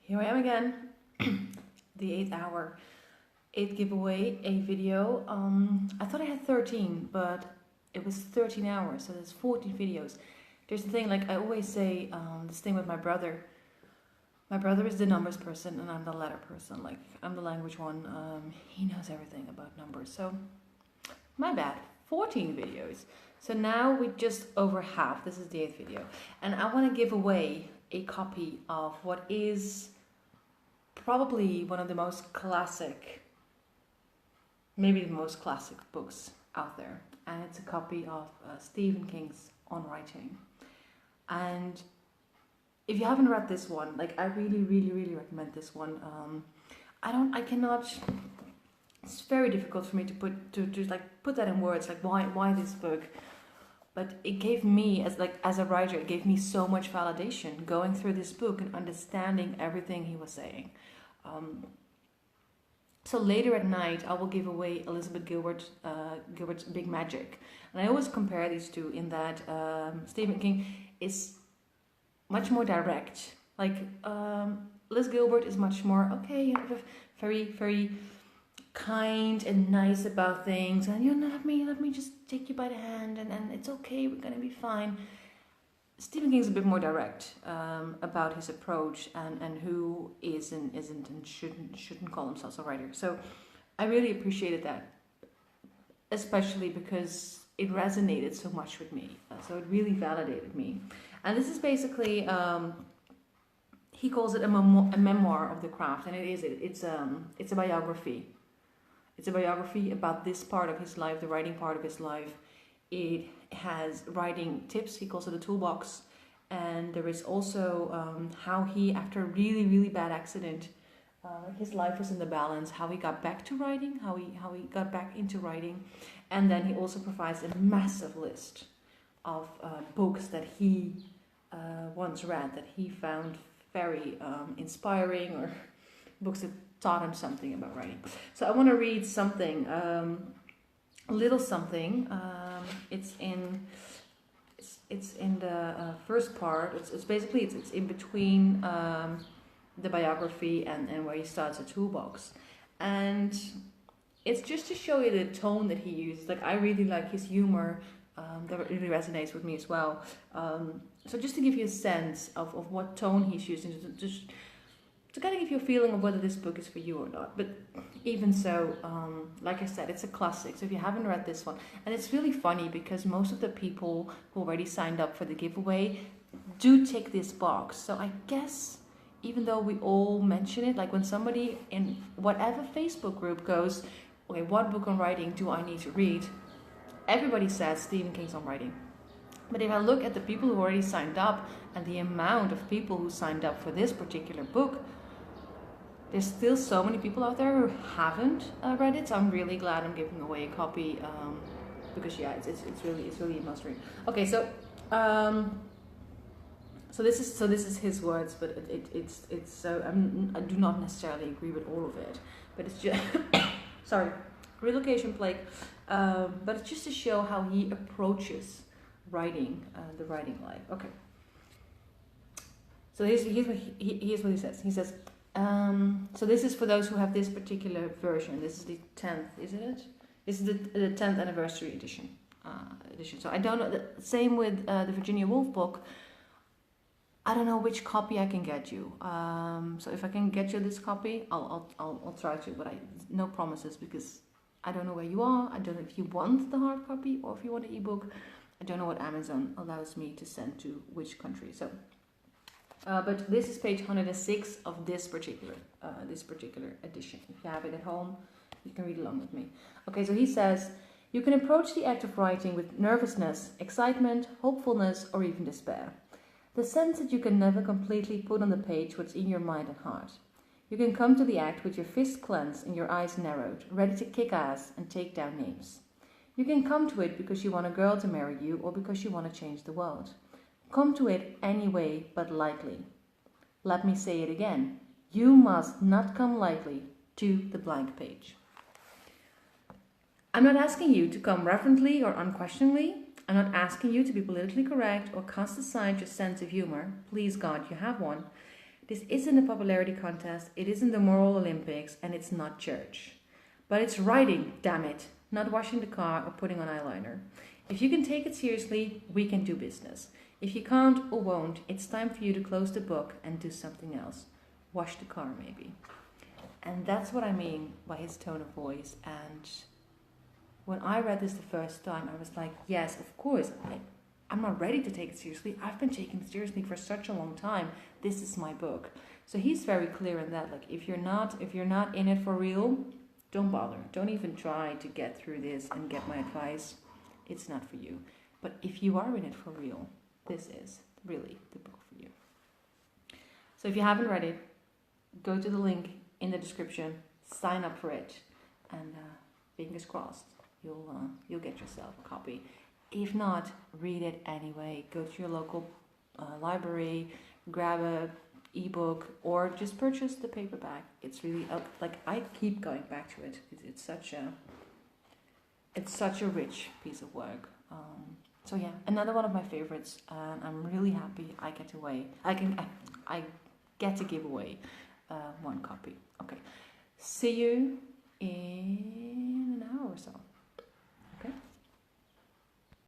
Here I am again, the 8th hour, 8th giveaway, a video. I thought I had 13, but it was 13 hours, so there's 14 videos. There's the thing, like I always say, this thing with my brother. My brother is the numbers person and I'm the letter person, like I'm the language one. He knows everything about numbers, so my bad, 14 videos. So now we just over half, this is the 8th video. And I want to give away a copy of what is probably one of the most classic, maybe the most classic books out there. And it's a copy of Stephen King's On Writing. And if you haven't read this one, like I really recommend this one. I cannot, it's very difficult for me to put that in words, like why this book. But it gave me, as a writer, it gave me so much validation going through this book and understanding everything he was saying. So later at night, I will give away Elizabeth Gilbert's Big Magic. And I always compare these two in that Stephen King is much more direct. Like Liz Gilbert is much more, okay, very kind and nice about things, and let me just take you by the hand, and it's okay, we're gonna be fine. Stephen King's a bit more direct about his approach and who is and isn't and shouldn't call themselves a writer. So I really appreciated that, especially because it resonated so much with me. So it really validated me. And this is basically he calls it a memoir of the craft, and it's a biography. It's a biography about this part of his life, the writing part of his life. It has writing tips, he calls it a toolbox. And there is also how he, after a really bad accident, his life was in the balance, how he got back to writing, how he got back into writing. And then he also provides a massive list of books that he once read, that he found very inspiring, or books that taught him something about writing. So I want to read something, a little something. It's in the first part. It's basically it's in between the biography and where he starts a toolbox, and it's just to show you the tone that he uses. Like I really like his humor. That really resonates with me as well. So just to give you a sense of what tone he's using, to kind of give you a feeling of whether this book is for you or not. But even so, like I said, it's a classic. So if you haven't read this one, and it's really funny because most of the people who already signed up for the giveaway do tick this box. So I guess even though we all mention it, like when somebody in whatever Facebook group goes, okay, what book on writing do I need to read? Everybody says Stephen King's On Writing. But if I look at the people who already signed up and the amount of people who signed up for this particular book, there's still so many people out there who haven't read it. So I'm really glad I'm giving away a copy because yeah, it's really a must read. Okay, so this is his words, but it's so I do not necessarily agree with all of it, but it's just sorry, relocation plague. But it's just to show how he approaches writing, the writing life. Okay. So here's what he says. He says, so this is for those who have this particular version. This is the 10th, isn't it? This is the 10th anniversary edition. So I don't know. The same with the Virginia Woolf book. I don't know which copy I can get you. So if I can get you this copy, I'll try to. But no promises, because I don't know where you are. I don't know if you want the hard copy or if you want an ebook. I don't know what Amazon allows me to send to which country. So, but this is page 106 of this particular edition. If you have it at home, you can read along with me. Okay, so he says, you can approach the act of writing with nervousness, excitement, hopefulness, or even despair. The sense that you can never completely put on the page what's in your mind and heart. You can come to the act with your fists clenched and your eyes narrowed, ready to kick ass and take down names. You can come to it because you want a girl to marry you or because you want to change the world. Come to it anyway, but lightly. Let me say it again. You must not come lightly to the blank page. I'm not asking you to come reverently or unquestioningly. I'm not asking you to be politically correct or cast aside your sense of humor. Please God, you have one. This isn't a popularity contest, it isn't the moral Olympics, and it's not church. But it's writing, damn it, not washing the car or putting on eyeliner. If you can take it seriously, we can do business. If you can't or won't, it's time for you to close the book and do something else. Wash the car, maybe. And that's what I mean by his tone of voice. And when I read this the first time, I was like, yes, of course, I'm not ready to take it seriously. I've been taking it seriously for such a long time. This is my book. So he's very clear in that. Like, if you're not in it for real, don't bother. Don't even try to get through this and get my advice. It's not for you. But if you are in it for real, this is really the book for you. So if you haven't read it, go to the link in the description, sign up for it, and fingers crossed, you'll get yourself a copy. If not, read it anyway. Go to your local library, grab a ebook, or just purchase the paperback. It's really like I keep going back to it. It's such a rich piece of work. So yeah, another one of my favorites, and I'm really happy I get to give away one copy. Okay, see you in an hour or so.